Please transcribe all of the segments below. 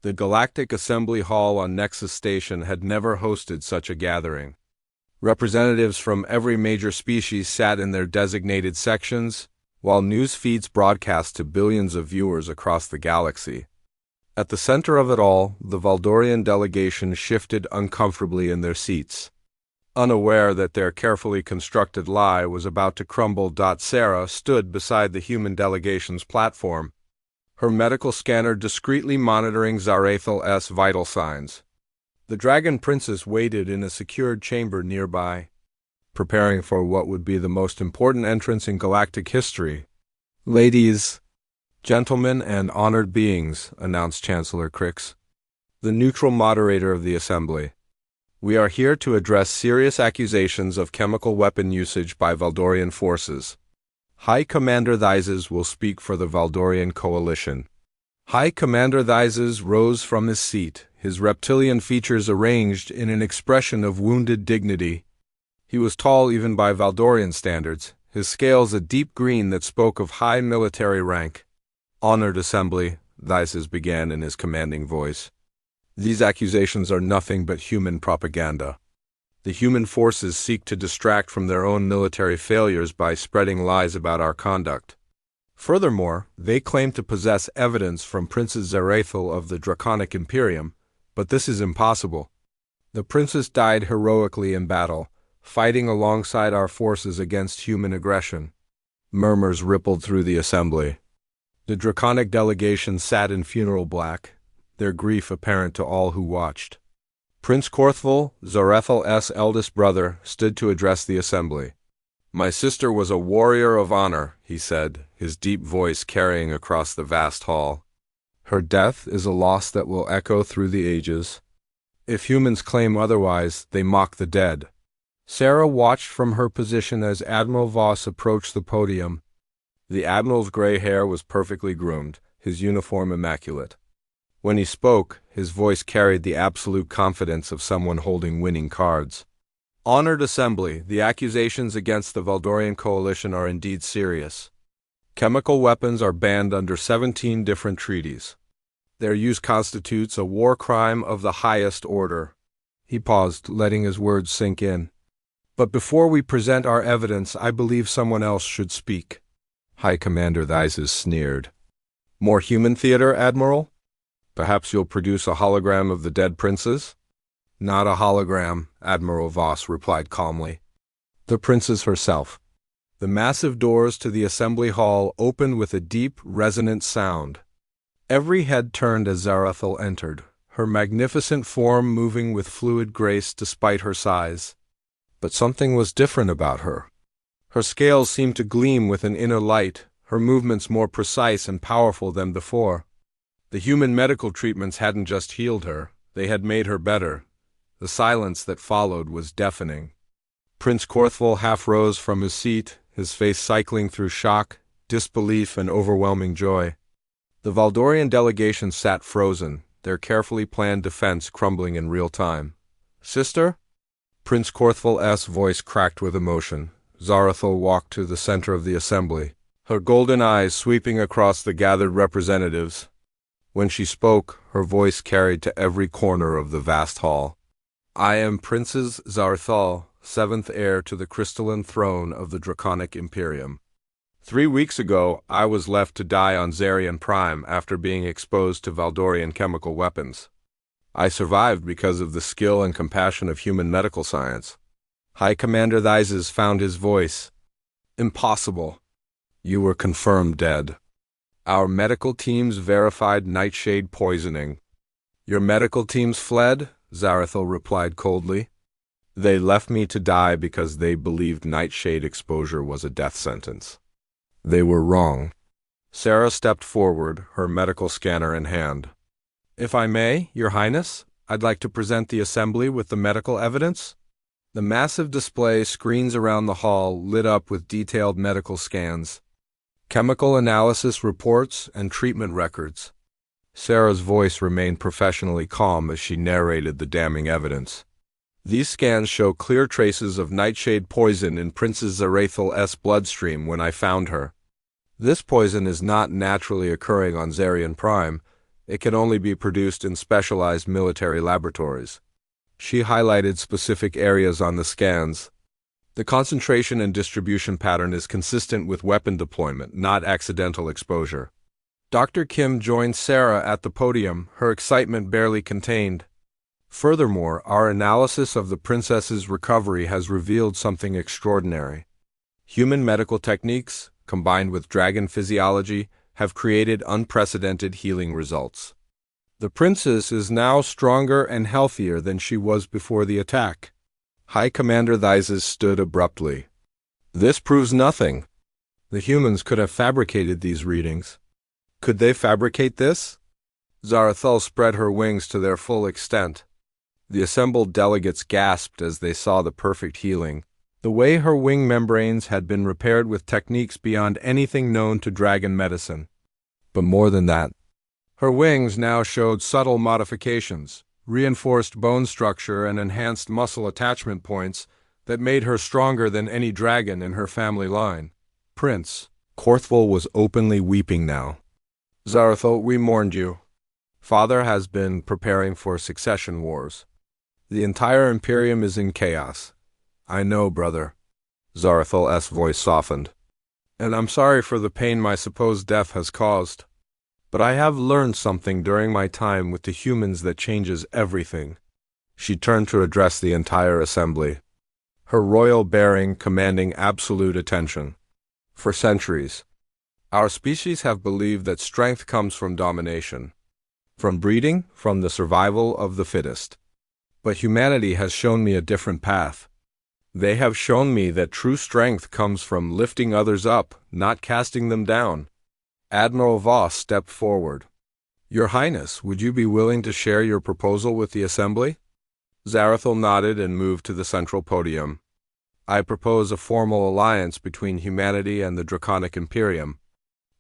The Galactic Assembly Hall on Nexus Station had never hosted such a gathering. Representatives from every major species sat in their designated sections, while news feeds broadcast to billions of viewers across the galaxy. At the center of it all, the Valdorian delegation shifted uncomfortably in their seats. Unaware that their carefully constructed lie was about to crumble. Sarah stood beside the human delegation's platform, her medical scanner discreetly monitoring Zarathal's vital signs. The Dragon Princess waited in a secured chamber nearby, preparing for what would be the most important entrance in galactic history. "Ladies, gentlemen, and honored beings," announced Chancellor Crix, the neutral moderator of the assembly. "We are here to address serious accusations of chemical weapon usage by Valdorian forces. High Commander Thizes will speak for the Valdorian Coalition." High Commander Thizes rose from his seat, his reptilian features arranged in an expression of wounded dignity. He was tall even by Valdorian standards, his scales a deep green that spoke of high military rank. "Honored Assembly," Thizes began in his commanding voice, "these accusations are nothing but human propaganda. The human forces seek to distract from their own military failures by spreading lies about our conduct. Furthermore, they claim to possess evidence from Princess Zarathal of the Draconic Imperium, but this is impossible. The princess died heroically in battle, fighting alongside our forces against human aggression." Murmurs rippled through the assembly. The Draconic delegation sat in funeral black, their grief apparent to all who watched. Prince Korthval, Zarathal's eldest brother, stood to address the assembly. "My sister was a warrior of honor," he said, his deep voice carrying across the vast hall. "Her death is a loss that will echo through the ages. If humans claim otherwise, they mock the dead." Sarah watched from her position as Admiral Voss approached the podium. The Admiral's gray hair was perfectly groomed, his uniform immaculate. When he spoke, his voice carried the absolute confidence of someone holding winning cards. "Honored Assembly, the accusations against the Valdorian Coalition are indeed serious. Chemical weapons are banned under 17 different treaties. Their use constitutes a war crime of the highest order." He paused, letting his words sink in. "But before we present our evidence, I believe someone else should speak." High Commander Thizes sneered. "More human theater, Admiral? Perhaps you'll produce a hologram of the dead princess?" "Not a hologram," Admiral Voss replied calmly. "The princess herself." The massive doors to the assembly hall opened with a deep, resonant sound. Every head turned as Zarathal entered, her magnificent form moving with fluid grace despite her size. But something was different about her. Her scales seemed to gleam with an inner light, her movements more precise and powerful than before. The human medical treatments hadn't just healed her, they had made her better. The silence that followed was deafening. Prince Korthval half rose from his seat, his face cycling through shock, disbelief, and overwhelming joy. The Valdorian delegation sat frozen, their carefully planned defense crumbling in real time. "Sister?" Prince Korthval's voice cracked with emotion. Zarathal walked to the center of the assembly, her golden eyes sweeping across the gathered representatives. When she spoke, her voice carried to every corner of the vast hall. "I am Princess Zarathal, seventh heir to the crystalline throne of the Draconic Imperium. 3 weeks ago, I was left to die on Zarian Prime after being exposed to Valdorian chemical weapons. I survived because of the skill and compassion of human medical science." High Commander Thizes found his voice. "Impossible. You were confirmed dead. Our medical teams verified nightshade poisoning." "Your medical teams fled?" Zarathal replied coldly. "They left me to die because they believed nightshade exposure was a death sentence. They were wrong." Sarah stepped forward, her medical scanner in hand. "If I may, Your Highness, I'd like to present the assembly with the medical evidence." The massive display screens around the hall lit up with detailed medical scans, chemical analysis reports, and treatment records. Sarah's voice remained professionally calm as she narrated the damning evidence. "These scans show clear traces of nightshade poison in Princess Zarathal's bloodstream when I found her. This poison is not naturally occurring on Zarian Prime. It can only be produced in specialized military laboratories. She highlighted specific areas on the scans. The concentration and distribution pattern is consistent with weapon deployment, not accidental exposure. Dr. Kim joined Sarah at the podium, her excitement barely contained. Furthermore, our analysis of the princess's recovery has revealed something extraordinary. Human medical techniques, combined with dragon physiology, have created unprecedented healing results. The princess is now stronger and healthier than she was before the attack. High Commander Thyses stood abruptly. This proves nothing. The humans could have fabricated these readings. Could they fabricate this? Zarathul spread her wings to their full extent. The assembled delegates gasped as they saw the perfect healing. The way her wing membranes had been repaired with techniques beyond anything known to dragon medicine. But more than that, her wings now showed subtle modifications, reinforced bone structure and enhanced muscle attachment points that made her stronger than any dragon in her family line. Prince Korthvul was openly weeping now. Zarathul, we mourned you. Father has been preparing for succession wars. The entire Imperium is in chaos. I know, brother. Zarathul's voice softened. And I'm sorry for the pain my supposed death has caused. But I have learned something during my time with the humans that changes everything. She turned to address the entire assembly, her royal bearing commanding absolute attention. For centuries, our species have believed that strength comes from domination, from breeding, from the survival of the fittest. But humanity has shown me a different path. They have shown me that true strength comes from lifting others up, not casting them down. Admiral Voss stepped forward. Your Highness, would you be willing to share your proposal with the Assembly? Zarathul nodded and moved to the central podium. I propose a formal alliance between humanity and the Draconic Imperium.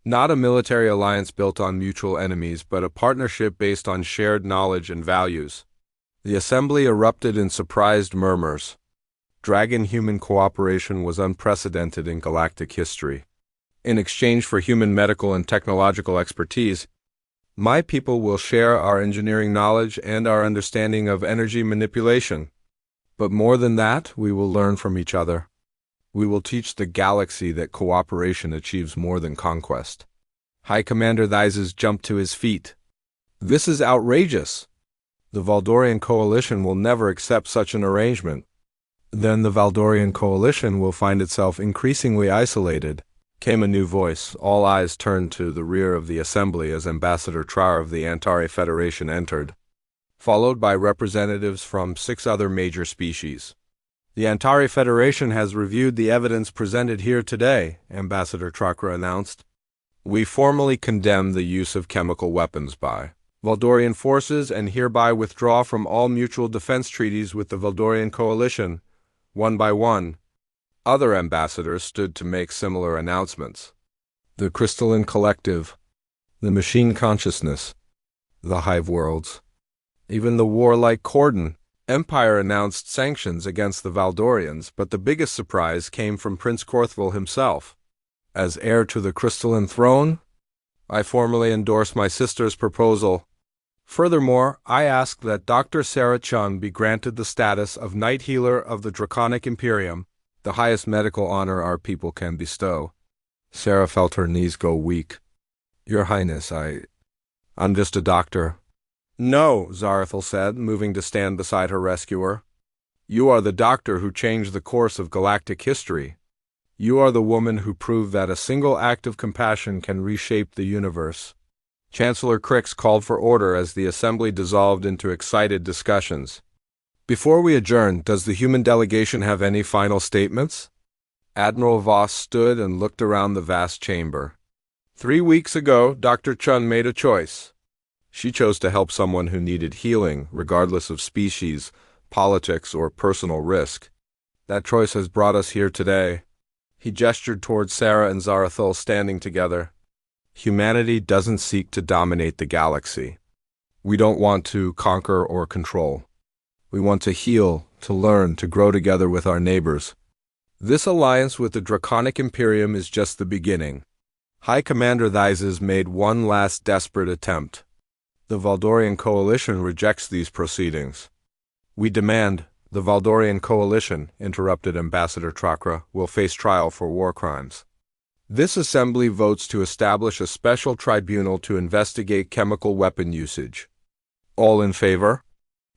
Not a military alliance built on mutual enemies, but a partnership based on shared knowledge and values. The Assembly erupted in surprised murmurs. Dragon-human cooperation was unprecedented in galactic history. In exchange for human medical and technological expertise, my people will share our engineering knowledge and our understanding of energy manipulation. But more than that, we will learn from each other. We will teach the galaxy that cooperation achieves more than conquest. High Commander Thyses jumped to his feet. This is outrageous. The Valdorian Coalition will never accept such an arrangement. Then the Valdorian Coalition will find itself increasingly isolated. Came a new voice. All eyes turned to the rear of the assembly as Ambassador Trar of the Antari Federation entered, followed by representatives from 6 other major species. The Antari Federation has reviewed the evidence presented here today, Ambassador Trakra announced. We formally condemn the use of chemical weapons by Valdorian forces and hereby withdraw from all mutual defense treaties with the Valdorian Coalition, one by one. Other ambassadors stood to make similar announcements. The Crystalline Collective, the Machine Consciousness, the Hive Worlds. Even the warlike Cordon Empire announced sanctions against the Valdorians, but the biggest surprise came from Prince Korthvul himself. As heir to the Crystalline Throne, I formally endorse my sister's proposal. Furthermore, I ask that Dr. Sarah Chun be granted the status of Knight Healer of the Draconic Imperium, the highest medical honor our people can bestow. Sarah felt her knees go weak. Your Highness, I'm just a doctor. No, Zarathul said, moving to stand beside her rescuer. You are the doctor who changed the course of galactic history. You are the woman who proved that a single act of compassion can reshape the universe. Chancellor Crix called for order as the assembly dissolved into excited discussions. Before we adjourn, does the human delegation have any final statements? Admiral Voss stood and looked around the vast chamber. 3 weeks ago, Dr. Chun made a choice. She chose to help someone who needed healing, regardless of species, politics, or personal risk. That choice has brought us here today. He gestured towards Sarah and Zarathul standing together. Humanity doesn't seek to dominate the galaxy. We don't want to conquer or control. We want to heal, to learn, to grow together with our neighbors. This alliance with the Draconic Imperium is just the beginning. High Commander Thyses made one last desperate attempt. The Valdorian Coalition rejects these proceedings. We demand the Valdorian Coalition, interrupted Ambassador Chakra, will face trial for war crimes. This assembly votes to establish a special tribunal to investigate chemical weapon usage. All in favor?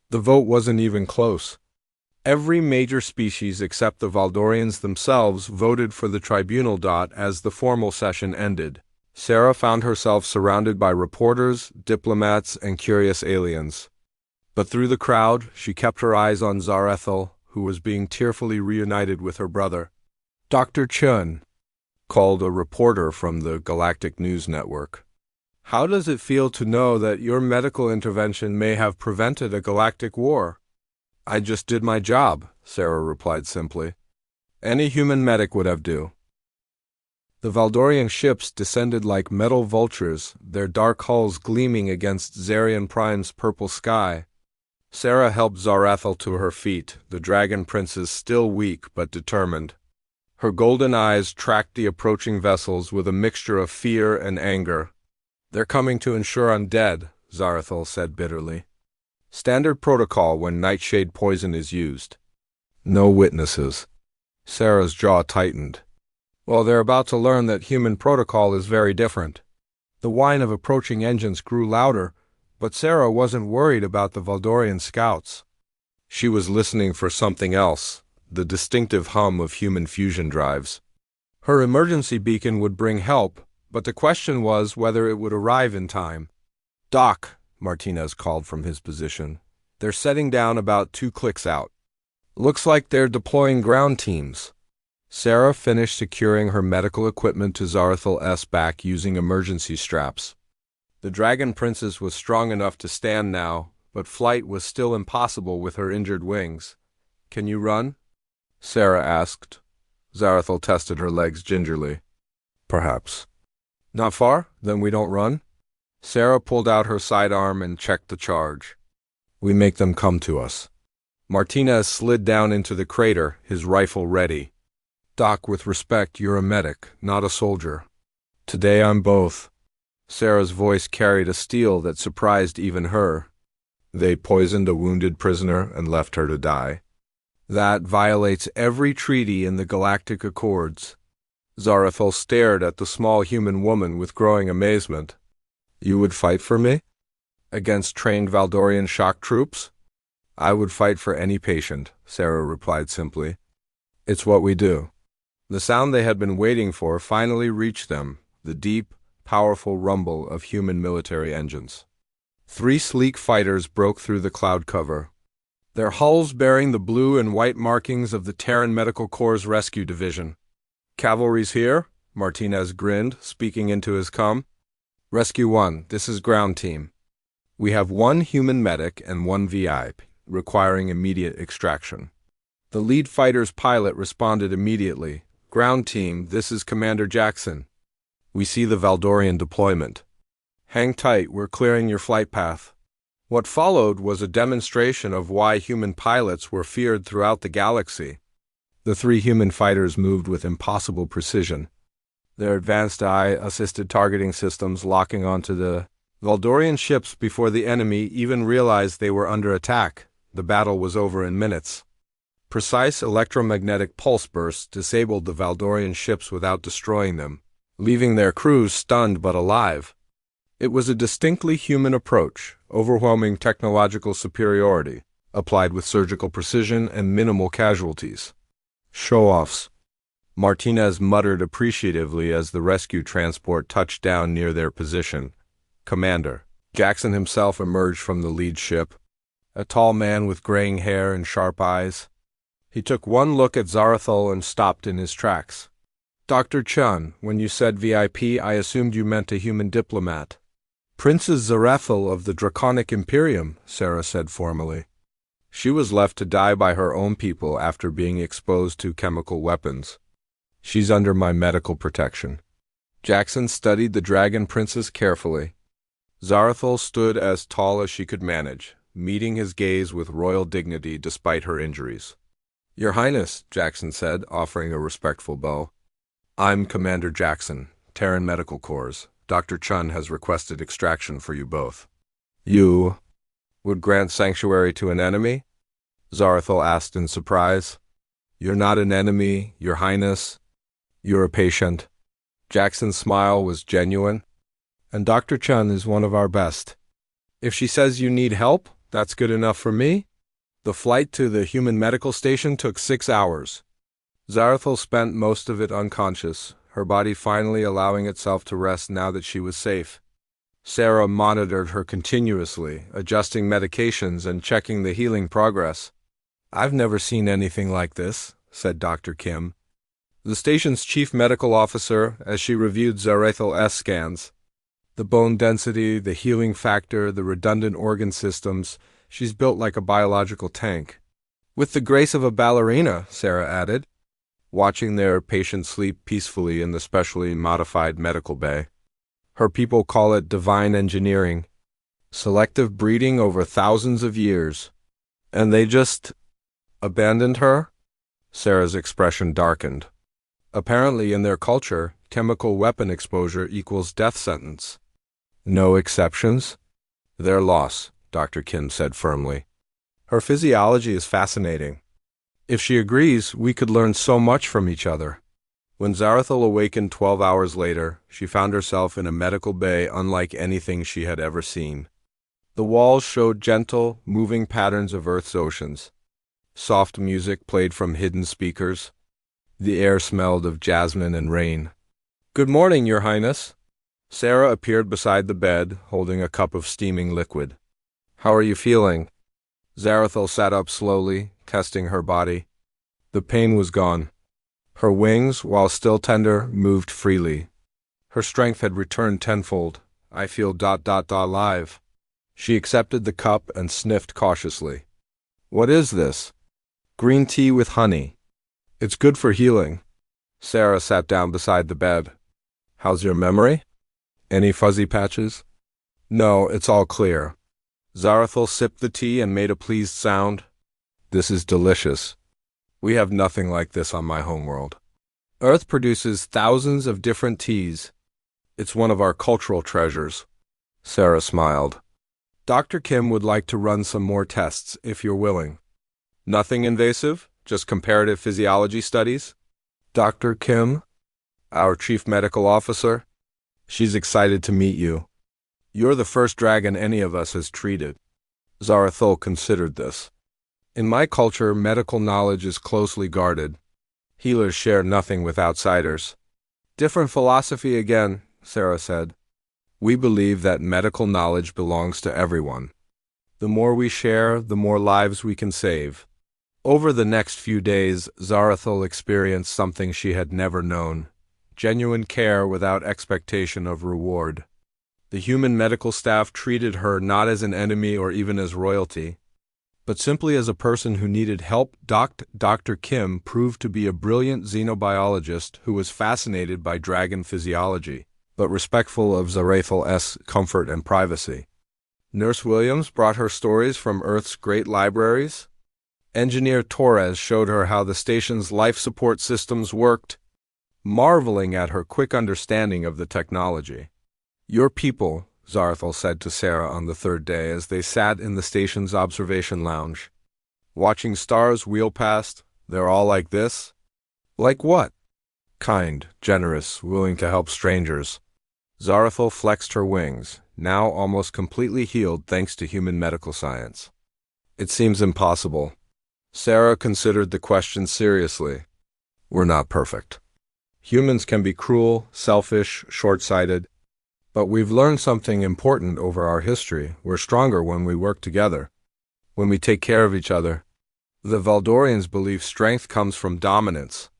The vote wasn't even close. Every major species except the Valdorians themselves voted for the tribunal. As the formal session ended, Sarah found herself surrounded by reporters, diplomats, and curious aliens. But through the crowd, she kept her eyes on Zarethel, who was being tearfully reunited with her brother. Dr. Chun, called a reporter from the Galactic News Network. How does it feel to know that your medical intervention may have prevented a galactic war? I just did my job, Sarah replied simply. Any human medic would have do. The Valdorian ships descended like metal vultures, their dark hulls gleaming against Zarian Prime's purple sky. Sarah helped Zarethel to her feet, the dragon princess still weak but determined. Her golden eyes tracked the approaching vessels with a mixture of fear and anger. They're coming to ensure I'm dead, Zarethel said bitterly. Standard protocol when nightshade poison is used. No witnesses. Sarah's jaw tightened. Well, they're about to learn that human protocol is very different. The whine of approaching engines grew louder, but Sarah wasn't worried about the Valdorian scouts. She was listening for something else. The distinctive hum of human fusion drives. Her emergency beacon would bring help, but the question was whether it would arrive in time. Doc, Martinez called from his position. They're setting down about 2 clicks out. Looks like they're deploying ground teams. Sarah finished securing her medical equipment to Zarethel's back using emergency straps. The Dragon Princess was strong enough to stand now, but flight was still impossible with her injured wings. Can you run? Sarah asked. Zarethel tested her legs gingerly. Perhaps. Not far? Then we don't run? Sarah pulled out her sidearm and checked the charge. We make them come to us. Martinez slid down into the crater, his rifle ready. Doc, with respect, you're a medic, not a soldier. Today I'm both. Sarah's voice carried a steel that surprised even her. They poisoned a wounded prisoner and left her to die. That violates every treaty in the Galactic Accords. Zarethel stared at the small human woman with growing amazement. You would fight for me? Against trained Valdorian shock troops? I would fight for any patient, Sarah replied simply. It's what we do. The sound they had been waiting for finally reached them, the deep, powerful rumble of human military engines. 3 sleek fighters broke through the cloud cover, their hulls bearing the blue and white markings of the Terran Medical Corps' rescue division. Cavalry's here, Martinez grinned, speaking into his comm. Rescue 1, this is ground team. We have 1 human medic and 1 VIP, requiring immediate extraction. The lead fighter's pilot responded immediately. Ground team, this is Commander Jackson. We see the Valdorian deployment. Hang tight, we're clearing your flight path. What followed was a demonstration of why human pilots were feared throughout the galaxy. The 3 human fighters moved with impossible precision, their advanced eye-assisted targeting systems locking onto the Valdorian ships before the enemy even realized they were under attack. The battle was over in minutes. Precise electromagnetic pulse bursts disabled the Valdorian ships without destroying them, leaving their crews stunned but alive. It was a distinctly human approach, overwhelming technological superiority, applied with surgical precision and minimal casualties. Show-offs. Martinez muttered appreciatively as the rescue transport touched down near their position. Commander. Jackson himself emerged from the lead ship, a tall man with graying hair and sharp eyes. He took one look at Zarethel and stopped in his tracks. Dr. Chun, when you said VIP, I assumed you meant a human diplomat. Princess Zarethel of the Draconic Imperium, Sarah said formally. She was left to die by her own people after being exposed to chemical weapons. She's under my medical protection. Jackson studied the Dragon Princess carefully. Zarethel stood as tall as she could manage, meeting his gaze with royal dignity despite her injuries. Your Highness, Jackson said, offering a respectful bow. I'm Commander Jackson, Terran Medical Corps. Dr. Chun has requested extraction for you both. You would grant sanctuary to an enemy? Zarathil asked in surprise. You're not an enemy, Your Highness. You're a patient. Jackson's smile was genuine. And Dr. Chun is one of our best. If she says you need help, that's good enough for me. The flight to the human medical station took 6 hours. Zarathil spent most of it unconscious, her body finally allowing itself to rest now that she was safe. Sarah monitored her continuously, adjusting medications and checking the healing progress. I've never seen anything like this, said Dr. Kim, the station's chief medical officer, as she reviewed Zarathil's scans. The bone density, the healing factor, the redundant organ systems, she's built like a biological tank. With the grace of a ballerina, Sarah added, watching their patient sleep peacefully in the specially modified medical bay. Her people call it divine engineering, selective breeding over thousands of years. And they just abandoned her? Sarah's expression darkened. Apparently, in their culture, chemical weapon exposure equals death sentence. No exceptions? Their loss, Dr. Kim said firmly. Her physiology is fascinating. If she agrees, we could learn so much from each other. When Zarathil awakened 12 hours later, she found herself in a medical bay unlike anything she had ever seen. The walls showed gentle, moving patterns of Earth's oceans. Soft music played from hidden speakers. The air smelled of jasmine and rain. Good morning, Your Highness. Sarah appeared beside the bed, holding a cup of steaming liquid. How are you feeling? Zarathil sat up slowly, testing her body. The pain was gone. Her wings, while still tender, moved freely. Her strength had returned tenfold. I feel alive. She accepted the cup and sniffed cautiously. What is this? Green tea with honey. It's good for healing. Sarah sat down beside the bed. How's your memory? Any fuzzy patches? No, it's all clear. Zarathil sipped the tea and made a pleased sound. This is delicious. We have nothing like this on my homeworld. Earth produces thousands of different teas. It's one of our cultural treasures. Sarah smiled. Dr. Kim would like to run some more tests, if you're willing. Nothing invasive, just comparative physiology studies. Dr. Kim, our chief medical officer, she's excited to meet you. You're the first dragon any of us has treated. Zarathil considered this. In my culture, medical knowledge is closely guarded. Healers share nothing with outsiders. Different philosophy again, Sarah said. We believe that medical knowledge belongs to everyone. The more we share, the more lives we can save. Over the next few days, Zarathil experienced something she had never known. Genuine care without expectation of reward. The human medical staff treated her not as an enemy or even as royalty, but simply as a person who needed help. Dr. Kim proved to be a brilliant xenobiologist who was fascinated by dragon physiology, but respectful of Zarathil's comfort and privacy. Nurse Williams brought her stories from Earth's great libraries. Engineer Torres showed her how the station's life support systems worked, marveling at her quick understanding of the technology. Your people, Zarathil said to Sarah on the third day as they sat in the station's observation lounge. Watching stars wheel past, they're all like this? Like what? Kind, generous, willing to help strangers. Zarathil flexed her wings, now almost completely healed thanks to human medical science. It seems impossible. Sarah considered the question seriously. We're not perfect. Humans can be cruel, selfish, short-sighted. But we've learned something important over our history. We're stronger when we work together, when we take care of each other. The Valdorians believe strength comes from dominance.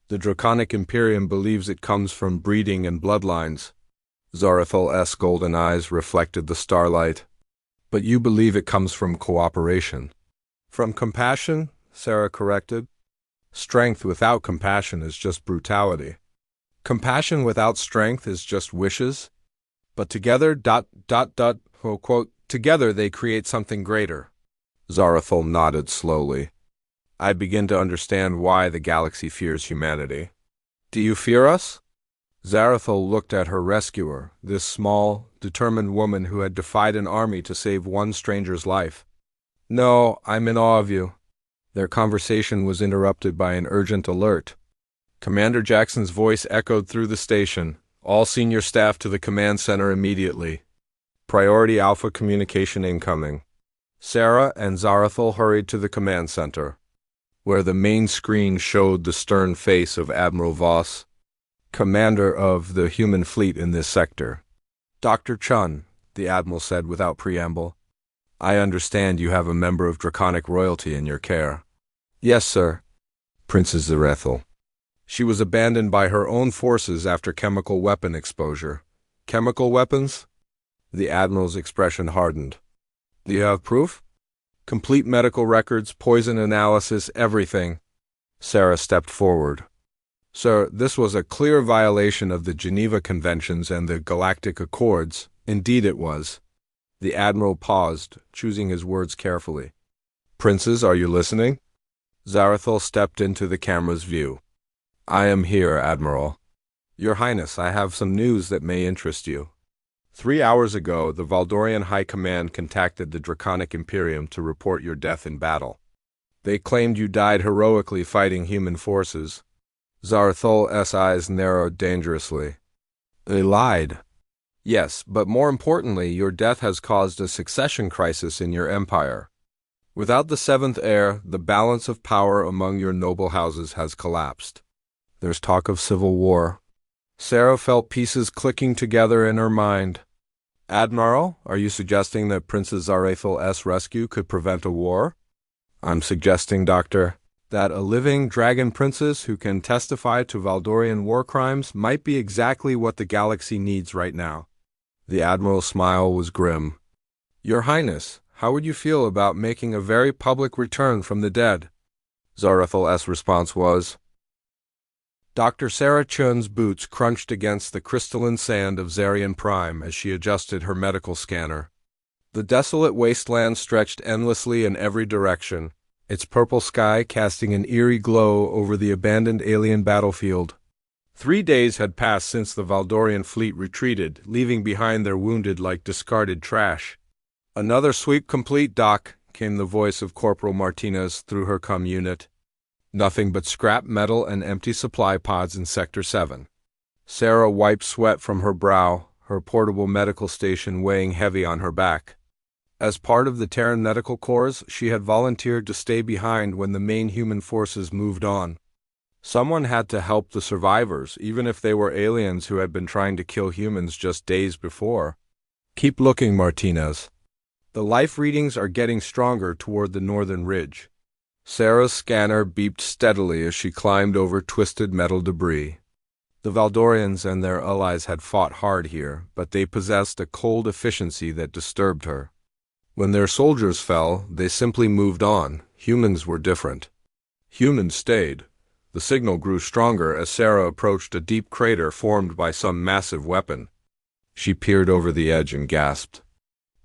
The Draconic Imperium believes it comes from breeding and bloodlines. Zarathil's golden eyes reflected the starlight. But you believe it comes from cooperation. From compassion, Sarah corrected. Strength without compassion is just brutality. Compassion without strength is just wishes. But together, quote, together they create something greater. Zarathil nodded slowly. I begin to understand why the galaxy fears humanity. Do you fear us? Zarathil looked at her rescuer, this small, determined woman who had defied an army to save one stranger's life. "No, I'm in awe of you." Their conversation was interrupted by an urgent alert. Commander Jackson's voice echoed through the station. "All senior staff to the command center immediately. Priority Alpha communication incoming." Sarah and Zarathil hurried to the command center, where the main screen showed the stern face of Admiral Voss, commander of the human fleet in this sector. "Dr. Chun," the admiral said without preamble, "I understand you have a member of draconic royalty in your care." "Yes, sir." "Princess Zarathil. She was abandoned by her own forces after chemical weapon exposure." "Chemical weapons?" The admiral's expression hardened. "Do you have proof?" "Complete medical records, poison analysis, everything." Sarah stepped forward. "Sir, this was a clear violation of the Geneva Conventions and the Galactic Accords." "Indeed it was." The admiral paused, choosing his words carefully. "Princes, are you listening?" Zarathil stepped into the camera's view. "I am here, Admiral." "Your Highness, I have some news that may interest you." 3 hours ago, the Valdorian High Command contacted the Draconic Imperium to report your death in battle. They claimed you died heroically fighting human forces. Zarathil's eyes narrowed dangerously. "They lied." "Yes, but more importantly, your death has caused a succession crisis in your empire. Without the seventh heir, the balance of power among your noble houses has collapsed. There's talk of civil war." Sarah felt pieces clicking together in her mind. "Admiral, are you suggesting that Princess Zarathil's rescue could prevent a war?" "I'm suggesting, Doctor, that a living dragon princess who can testify to Valdorian war crimes might be exactly what the galaxy needs right now." The admiral's smile was grim. "Your Highness, how would you feel about making a very public return from the dead?" Zarathil's response was. Dr. Sarah Chun's boots crunched against the crystalline sand of Zarian Prime as she adjusted her medical scanner. The desolate wasteland stretched endlessly in every direction, its purple sky casting an eerie glow over the abandoned alien battlefield. 3 days had passed since the Valdorian fleet retreated, leaving behind their wounded like discarded trash. "Another sweep complete, Doc," came the voice of Corporal Martinez through her comm unit. "Nothing but scrap metal and empty supply pods in Sector 7. Sarah wiped sweat from her brow, her portable medical station weighing heavy on her back. As part of the Terran Medical Corps, she had volunteered to stay behind when the main human forces moved on. Someone had to help the survivors, even if they were aliens who had been trying to kill humans just days before. "Keep looking, Martinez. The life readings are getting stronger toward the northern ridge." Sarah's scanner beeped steadily as she climbed over twisted metal debris. The Valdorians and their allies had fought hard here, but they possessed a cold efficiency that disturbed her. When their soldiers fell, they simply moved on. Humans were different. Humans stayed. The signal grew stronger as Sarah approached a deep crater formed by some massive weapon. She peered over the edge and gasped.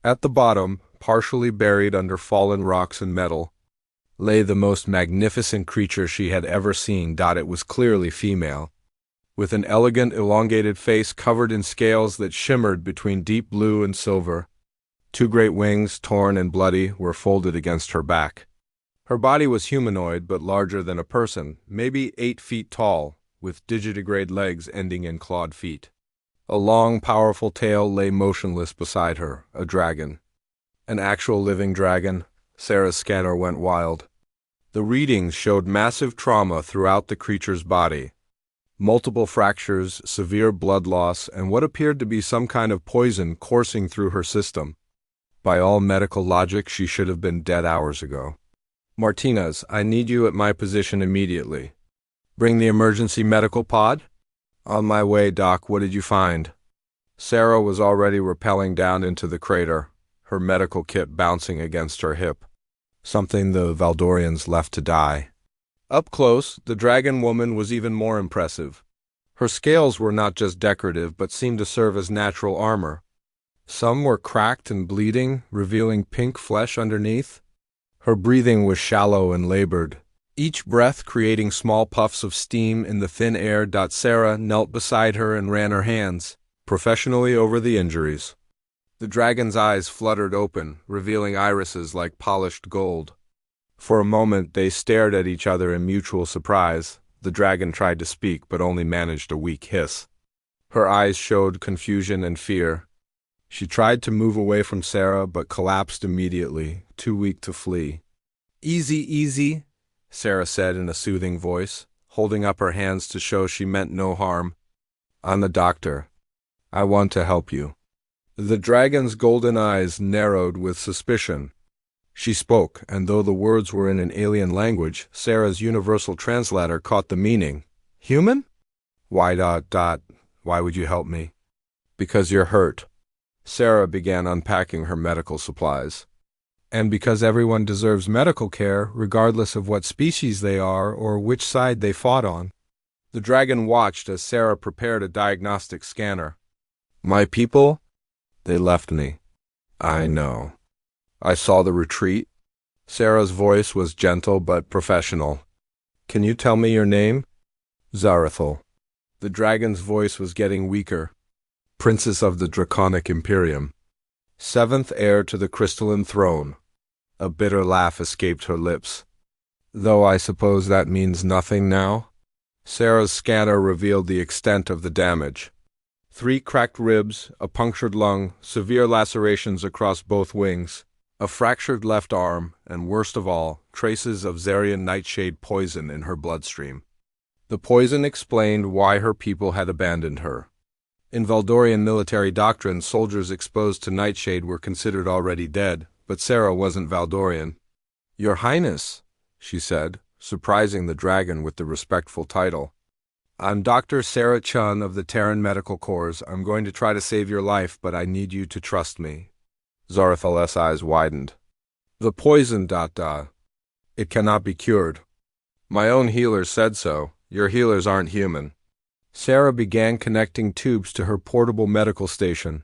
At the bottom, partially buried under fallen rocks and metal, lay the most magnificent creature she had ever seen. It was clearly female, with an elegant elongated face covered in scales that shimmered between deep blue and silver. 2 great wings, torn and bloody, were folded against her back. Her body was humanoid but larger than a person, maybe 8 feet tall, with digitigrade legs ending in clawed feet. A long, powerful tail lay motionless beside her, a dragon. An actual living dragon. Sarah's scanner went wild. The readings showed massive trauma throughout the creature's body. Multiple fractures, severe blood loss, and what appeared to be some kind of poison coursing through her system. By all medical logic, she should have been dead hours ago. "Martinez, I need you at my position immediately." "Bring the emergency medical pod?" "On my way, Doc. What did you find?" Sarah was already rappelling down into the crater, her medical kit bouncing against her hip. Something the Valdorians left to die. Up close, the dragon woman was even more impressive. Her scales were not just decorative but seemed to serve as natural armor. Some were cracked and bleeding, revealing pink flesh underneath. Her breathing was shallow and labored, each breath creating small puffs of steam in the thin air. Sarah knelt beside her and ran her hands, professionally, over the injuries. The dragon's eyes fluttered open, revealing irises like polished gold. For a moment they stared at each other in mutual surprise. The dragon tried to speak, but only managed a weak hiss. Her eyes showed confusion and fear. She tried to move away from Sarah, but collapsed immediately, too weak to flee. "Easy, easy," Sarah said in a soothing voice, holding up her hands to show she meant no harm. "I'm the doctor. I want to help you." The dragon's golden eyes narrowed with suspicion. She spoke, and though the words were in an alien language, Sarah's universal translator caught the meaning. "Human? Why, why would you help me?" "Because you're hurt." Sarah began unpacking her medical supplies. "And because everyone deserves medical care, regardless of what species they are or which side they fought on." The dragon watched as Sarah prepared a diagnostic scanner. "My people? They left me. I know. I saw the retreat." Sarah's voice was gentle but professional. "Can you tell me your name?" "Zarathel." The dragon's voice was getting weaker. "Princess of the Draconic Imperium. Seventh heir to the crystalline throne." A bitter laugh escaped her lips. "Though I suppose that means nothing now?" Sarah's scanner revealed the extent of the damage. 3 cracked ribs, a punctured lung, severe lacerations across both wings, a fractured left arm, and worst of all, traces of Zarian nightshade poison in her bloodstream. The poison explained why her people had abandoned her. In Valdorian military doctrine, soldiers exposed to nightshade were considered already dead, but Sarah wasn't Valdorian. "Your Highness," she said, surprising the dragon with the respectful title. "I'm Dr. Sarah Chun of the Terran Medical Corps. I'm going to try to save your life, but I need you to trust me." Zarathal's eyes widened. "The poison, it cannot be cured. My own healer said so. Your healers aren't human." Sarah began connecting tubes to her portable medical station.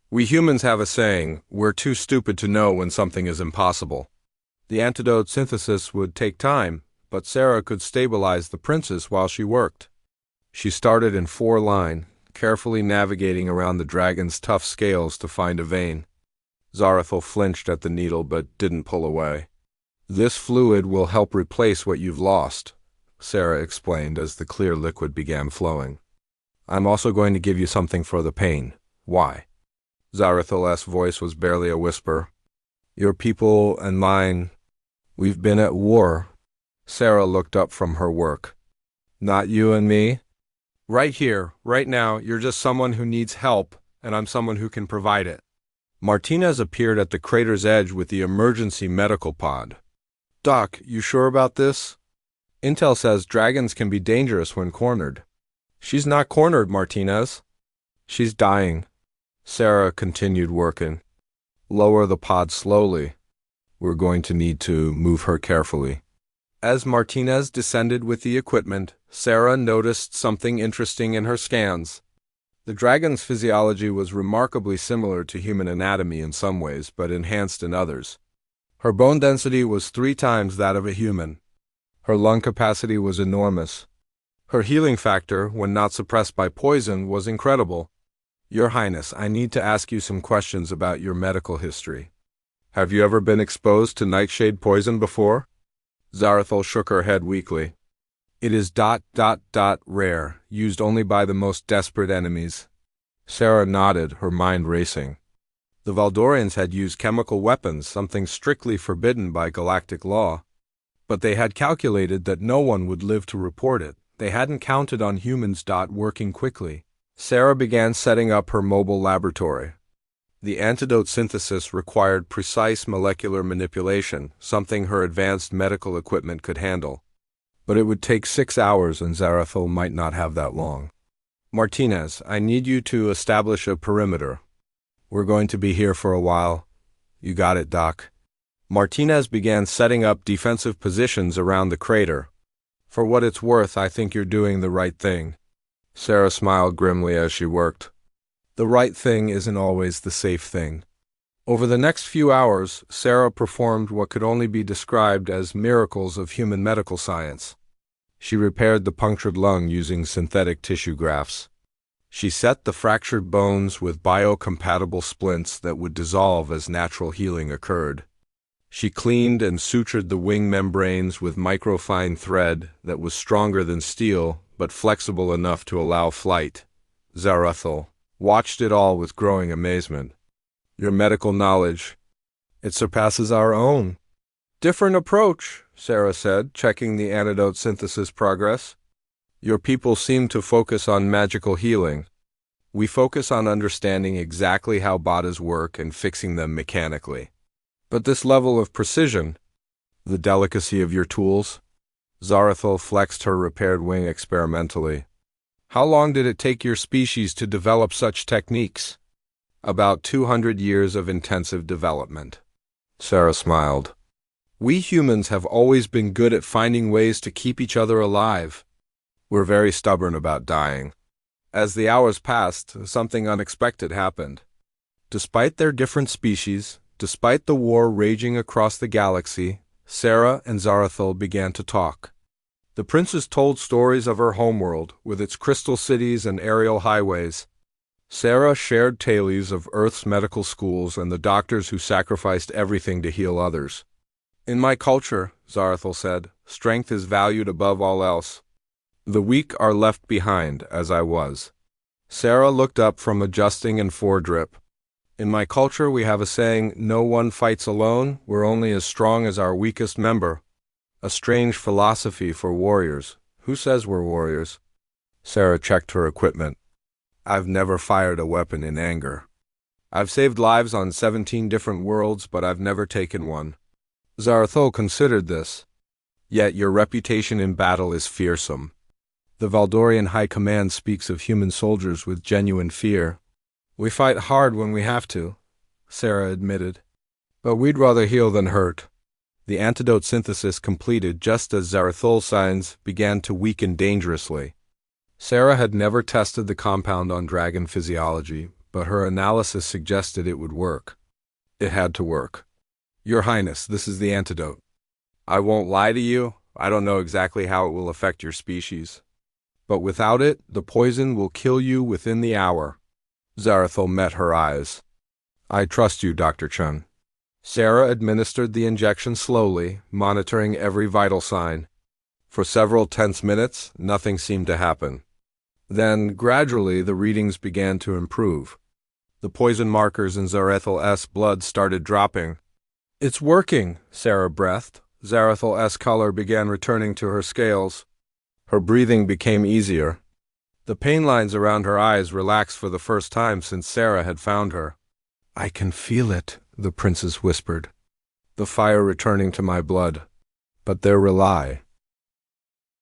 "We humans have a saying, we're too stupid to know when something is impossible." The antidote synthesis would take time, but Sarah could stabilize the princess while she worked. She started in 4-line, carefully navigating around the dragon's tough scales to find a vein. Zarathel flinched at the needle but didn't pull away. "This fluid will help replace what you've lost," Sarah explained as the clear liquid began flowing. "I'm also going to give you something for the pain." "Why?" Zarathal's voice was barely a whisper. "Your people and mine, we've been at war." Sarah looked up from her work. "Not you and me?" "Right here, right now, you're just someone who needs help, and I'm someone who can provide it." Martinez appeared at the crater's edge with the emergency medical pod. "Doc, you sure about this? Intel says dragons can be dangerous when cornered." "She's not cornered, Martinez. She's dying." Sarah continued working. "Lower the pod slowly. We're going to need to move her carefully." As Martinez descended with the equipment, Sarah noticed something interesting in her scans. The dragon's physiology was remarkably similar to human anatomy in some ways, but enhanced in others. Her bone density was 3 times that of a human. Her lung capacity was enormous. Her healing factor, when not suppressed by poison, was incredible. "Your Highness, I need to ask you some questions about your medical history. Have you ever been exposed to nightshade poison before?" Zarathel shook her head weakly. "It is rare, used only by the most desperate enemies." Sarah nodded, her mind racing. The Valdorians had used chemical weapons, something strictly forbidden by galactic law. But they had calculated that no one would live to report it. They hadn't counted on humans working quickly. Sarah began setting up her mobile laboratory. The antidote synthesis required precise molecular manipulation, something her advanced medical equipment could handle. But it would take 6 hours, and Zarathel might not have that long. "Martinez, I need you to establish a perimeter. We're going to be here for a while." "You got it, Doc." Martinez began setting up defensive positions around the crater. "For what it's worth, I think you're doing the right thing." Sarah smiled grimly as she worked. "The right thing isn't always the safe thing." Over the next few hours, Sarah performed what could only be described as miracles of human medical science. She repaired the punctured lung using synthetic tissue grafts. She set the fractured bones with biocompatible splints that would dissolve as natural healing occurred. She cleaned and sutured the wing membranes with microfine thread that was stronger than steel but flexible enough to allow flight. Zarathul watched it all with growing amazement. Your medical knowledge, it surpasses our own. Different approach, Sarah said, checking the antidote synthesis progress. Your people seem to focus on magical healing. We focus on understanding exactly how bodies work and fixing them mechanically. But this level of precision, the delicacy of your tools, Zarathul flexed her repaired wing experimentally. How long did it take your species to develop such techniques? About 200 years of intensive development. Sarah smiled. We humans have always been good at finding ways to keep each other alive. We're very stubborn about dying. As the hours passed, something unexpected happened. Despite their different species, despite the war raging across the galaxy, Sarah and Zarathul began to talk. The princess told stories of her homeworld, with its crystal cities and aerial highways. Sarah shared tales of Earth's medical schools and the doctors who sacrificed everything to heal others. In my culture, Zarathul said, strength is valued above all else. The weak are left behind, as I was. Sarah looked up from adjusting and foredrip. In my culture we have a saying, no one fights alone, we're only as strong as our weakest member. A strange philosophy for warriors. Who says we're warriors? Sarah checked her equipment. I've never fired a weapon in anger. I've saved lives on 17 different worlds, but I've never taken one. Zarathul considered this. Yet your reputation in battle is fearsome. The Valdorian High Command speaks of human soldiers with genuine fear. We fight hard when we have to, Sarah admitted. But we'd rather heal than hurt. The antidote synthesis completed just as Zarathul's signs began to weaken dangerously. Sarah had never tested the compound on dragon physiology, but her analysis suggested it would work. It had to work. Your Highness, this is the antidote. I won't lie to you, I don't know exactly how it will affect your species. But without it, the poison will kill you within the hour. Zarathul met her eyes. I trust you, Dr. Chun. Sarah administered the injection slowly, monitoring every vital sign. For several tense minutes, nothing seemed to happen. Then, gradually, the readings began to improve. The poison markers in Zarathul's blood started dropping. It's working, Sarah breathed. Zarathul's color began returning to her scales. Her breathing became easier. The pain lines around her eyes relaxed for the first time since Sarah had found her. I can feel it, the princess whispered. The fire returning to my blood. But there rely.